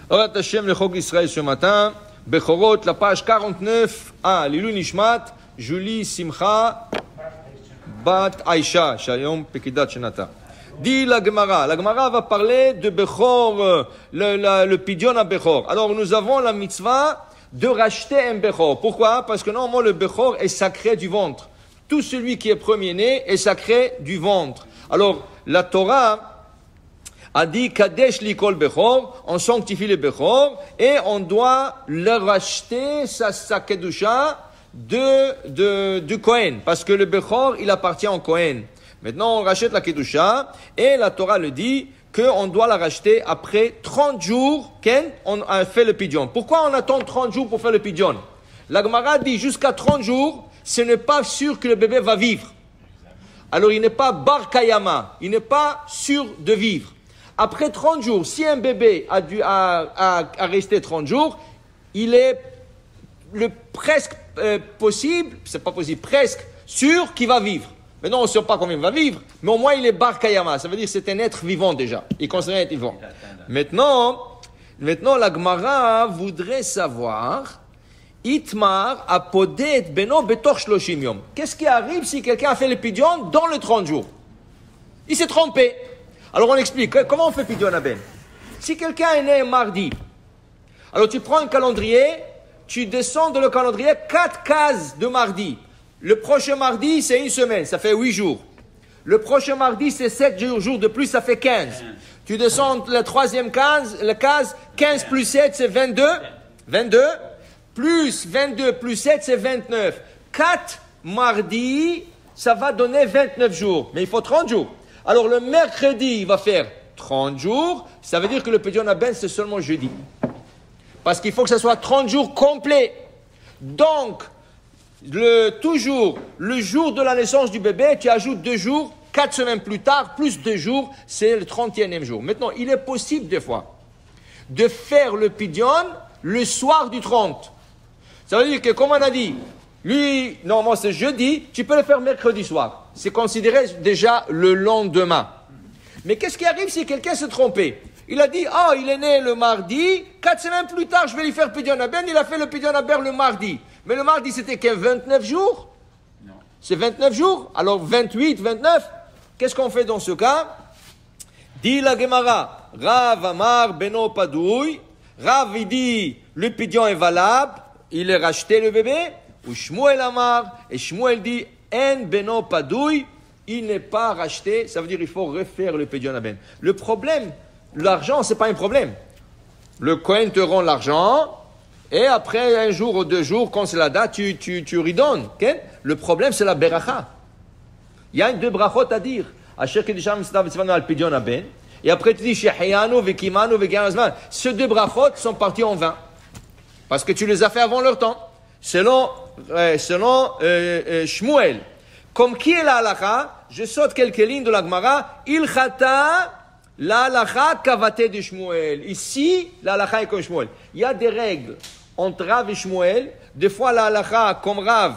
Orat Hashem le Chok Israël ce matin, Bechorot, la page 49, Lilu Nishmat, Julie Simcha, Bat Aisha, Shalom Pekidat Shenata. Dit la Gemara va parler de Bechor, le Pidyon à Bechor. Alors nous avons la mitzvah de racheter un Bechor. Pourquoi? Parce que normalement le Bechor est sacré du ventre. Tout celui qui est premier-né est sacré du ventre. Alors la Torah a dit Kadesh likol Bechor, on sanctifie le Bechor et on doit le racheter sa kedusha du Kohen, parce que le Bechor il appartient au Kohen. Maintenant on rachète la kedusha et la Torah le dit qu'on doit la racheter après 30 jours qu'on a fait le pidyon. Pourquoi on attend 30 jours pour faire le pidyon? La Gemara dit jusqu'à 30 jours, ce n'est pas sûr que le bébé va vivre. Alors il n'est pas bar kayama, il n'est pas sûr de vivre. Après 30 jours, si un bébé a resté 30 jours, il est presque possible, c'est pas possible, presque sûr qu'il va vivre. Maintenant, on ne sait pas combien il va vivre, mais au moins il est bar kayama, ça veut dire que c'est un être vivant déjà. Il est considéré être vivant. Maintenant, la Gemara voudrait savoir, Itmar apodet beno betoch shloshim yom. Qu'est-ce qui arrive si quelqu'un a fait le pidyon dans les 30 jours? Il s'est trompé. Alors on explique, comment on fait pidyon à Ben? Si quelqu'un est né mardi, alors tu prends un calendrier, tu descends dans le calendrier 4 cases de mardi. Le prochain mardi, c'est une semaine, ça fait 8 jours. Le prochain mardi, c'est 7 jours de plus, ça fait 15. Tu descends la troisième case, 15 plus 7, c'est 22. 22. Plus 22 plus 7, c'est 29. 4 mardis, ça va donner 29 jours. Mais il faut 30 jours. Alors le mercredi, il va faire 30 jours. Ça veut dire que le pidyon à Ben, c'est seulement jeudi. Parce qu'il faut que ça soit 30 jours complets. Donc, toujours, le jour de la naissance du bébé, tu ajoutes 2 jours, 4 semaines plus tard, plus 2 jours, c'est le 31e jour. Maintenant, il est possible des fois de faire le pidyon le soir du 30. Ça veut dire que, comme on a dit, lui, normalement c'est jeudi, tu peux le faire mercredi soir. C'est considéré déjà le lendemain. Mais qu'est-ce qui arrive si quelqu'un s'est trompé? Il a dit, il est né le mardi, 4 semaines plus tard, je vais lui faire pidyon à Ben, il a fait le pidyon à Ben le mardi. Mais le mardi, c'était que 29 jours? Non. C'est 29 jours? Alors 28, 29? Qu'est-ce qu'on fait dans ce cas? Dit la Gemara, Rav Amar Beno Padouy, Rav il dit, le pidyon est valable, il est racheté le bébé, ou Shmuel Amar, et Shmuel dit, En Beno Padouy, il n'est pas racheté, ça veut dire qu'il faut refaire le pidyon à Ben. Le problème, l'argent, c'est pas un problème. Le Kohen te rend l'argent, et après un jour ou 2 jours, quand c'est la date, tu redonnes. Okay? Le problème, c'est la beracha. Il y a 2 brachot à dire. Et après tu dis, ces 2 brachot sont partis en vain. Parce que tu les as fait avant leur temps. Selon Shmuel. Comme qui est la halakha? Je saute quelques lignes de la Gemara. Ilchata, la halakha kavate de Shmuel. Ici, la halakha est comme Shmuel. Il y a des règles entre Rav et Shmuel. Des fois, la halakha, comme Rav,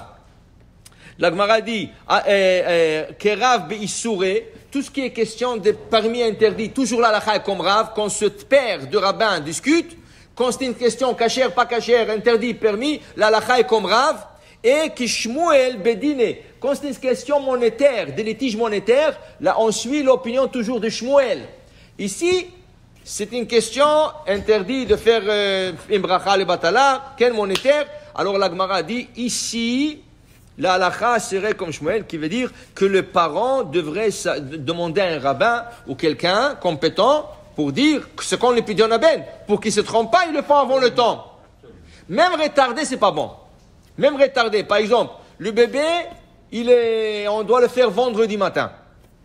la Gemara dit, que Rav be'issouré, tout ce qui est question de permis interdit, toujours la halakha est comme Rav, quand ce père de rabbin discute, quand c'est une question cachère, pas cachère, interdit, permis, la halakha est comme Rav, et que Shmuel bedine, quand c'est une question monétaire, des litiges monétaires, là on suit l'opinion toujours de Shmuel. Ici, c'est une question interdit de faire imbracha le batala, quel monétaire. Alors la Gemara dit, ici, la halakha serait comme Shmuel, qui veut dire que le parent devrait demander à un rabbin ou quelqu'un compétent pour dire ce qu'on le pidyon à Ben. Pour qu'il ne se trompe pas, il le fait avant le temps. Même retardé, c'est pas bon. Même retardé. Par exemple, le bébé, on doit le faire vendredi matin.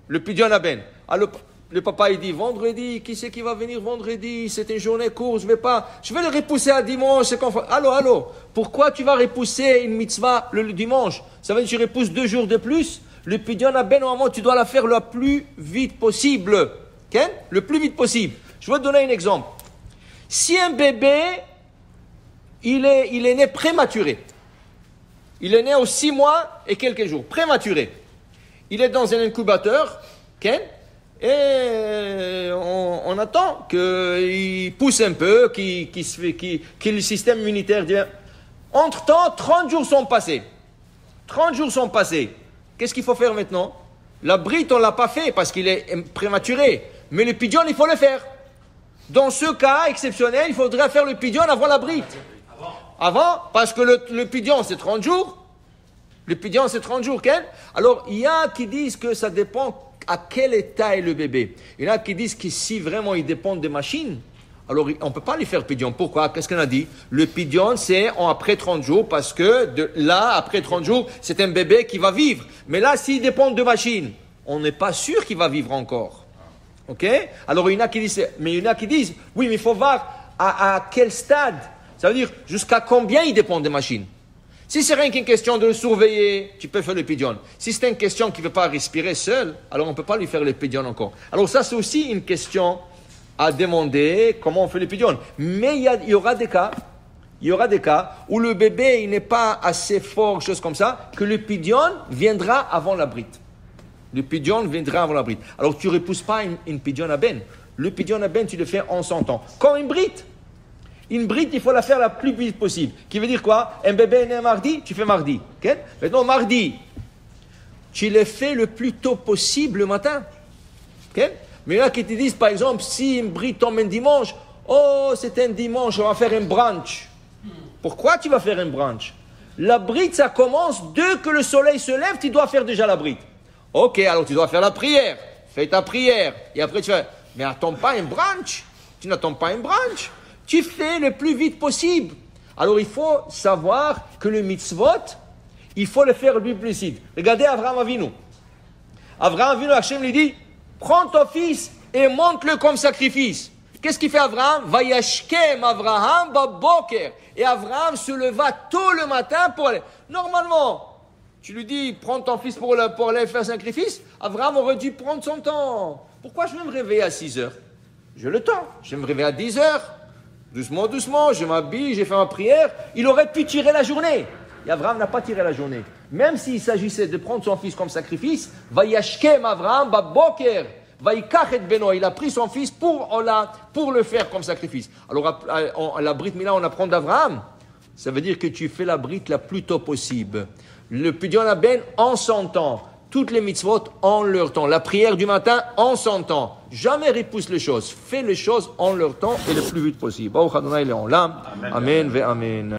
Le pidyon à Ben. Alors, le papa, il dit, vendredi, qui c'est qui va venir vendredi? C'est une journée courte, je vais le repousser à dimanche. Allô, pourquoi tu vas repousser une mitzvah le dimanche? Ça veut dire que tu repousses 2 jours de plus. Le pidyon à Ben, normalement, tu dois la faire le plus vite possible. Okay? Le plus vite possible. Je vais te donner un exemple. Si un bébé, il est né prématuré. Il est né aux 6 mois et quelques jours. Prématuré. Il est dans un incubateur. Okay? Et on attend qu'il pousse un peu, que le système immunitaire dit... Entre-temps, 30 jours sont passés. 30 jours sont passés. Qu'est-ce qu'il faut faire maintenant? La brite, on ne l'a pas fait parce qu'il est prématuré. Mais le pidion, il faut le faire. Dans ce cas exceptionnel, il faudrait faire le pidion avant la brite. Avant, parce que le pidion, c'est 30 jours. Le pidion, c'est 30 jours, quel? Alors, il y a qui disent que ça dépend à quel état est le bébé. Il y en a qui disent que si vraiment il dépend des machines, alors on ne peut pas lui faire pidion. Pourquoi? Qu'est-ce qu'on a dit? Le pidion, c'est après 30 jours, parce que là, après 30 jours, c'est un bébé qui va vivre. Mais là, s'il dépend de machines, on n'est pas sûr qu'il va vivre encore. Ok? Alors, il y en a qui disent, oui, mais il faut voir à quel stade. Ça veut dire jusqu'à combien il dépend des machines. Si c'est rien qu'une question de le surveiller, tu peux faire le pidion. Si c'est une question qui ne veut pas respirer seul, alors on ne peut pas lui faire le pidion encore. Alors ça, c'est aussi une question à demander comment on fait le pidion. Mais il y aura des cas où le bébé il n'est pas assez fort, chose comme ça, que le pidion viendra avant la brite. Le pidion viendra avant la brite. Alors tu ne repousses pas une pidion à ben. Le pidion à ben, tu le fais en son temps. Comme une brite. Une brite, il faut la faire la plus vite possible. Qui veut dire quoi? Un bébé est né mardi, tu fais mardi. Okay? Maintenant, mardi, tu le fais le plus tôt possible le matin. Okay? Mais là, qui te disent, par exemple, si une brite tombe un dimanche, oh, c'est un dimanche, on va faire un brunch. Pourquoi tu vas faire un brunch? La brite, ça commence dès que le soleil se lève, tu dois faire déjà la brite. Ok, alors tu dois faire la prière. Fais ta prière. Et après, tu fais, mais attends pas un brunch. Tu n'attends pas un brunch. Tu fais le plus vite possible. Alors il faut savoir que le mitzvot, il faut le faire le plus vite. Regardez Avraham Avinu. Avraham Avinu, Hachem lui dit, prends ton fils et monte-le comme sacrifice. Qu'est-ce qu'il fait Avraham? Vayashkem Avraham baboker. Et Avraham se leva tôt le matin pour aller. Normalement, tu lui dis, prends ton fils pour aller faire sacrifice. Avraham aurait dû prendre son temps. Pourquoi je vais me réveiller à 6 heures? J'ai le temps. Je vais me réveiller à 10 heures. Doucement, doucement, je m'habille, j'ai fait ma prière. Il aurait pu tirer la journée. Et Avraham n'a pas tiré la journée. Même s'il s'agissait de prendre son fils comme sacrifice, Vayashkem Avraham baboker, Vayikach et beno. Il a pris son fils pour le faire comme sacrifice. Alors, la brite Mila, on apprend d'Avraham. Ça veut dire que tu fais la brite la plus tôt possible. Le pidion ben en son temps. Toutes les mitzvot en leur temps. La prière du matin en son temps. Jamais repousse les choses. Fais les choses en leur temps et le plus vite possible. Amen ve amen.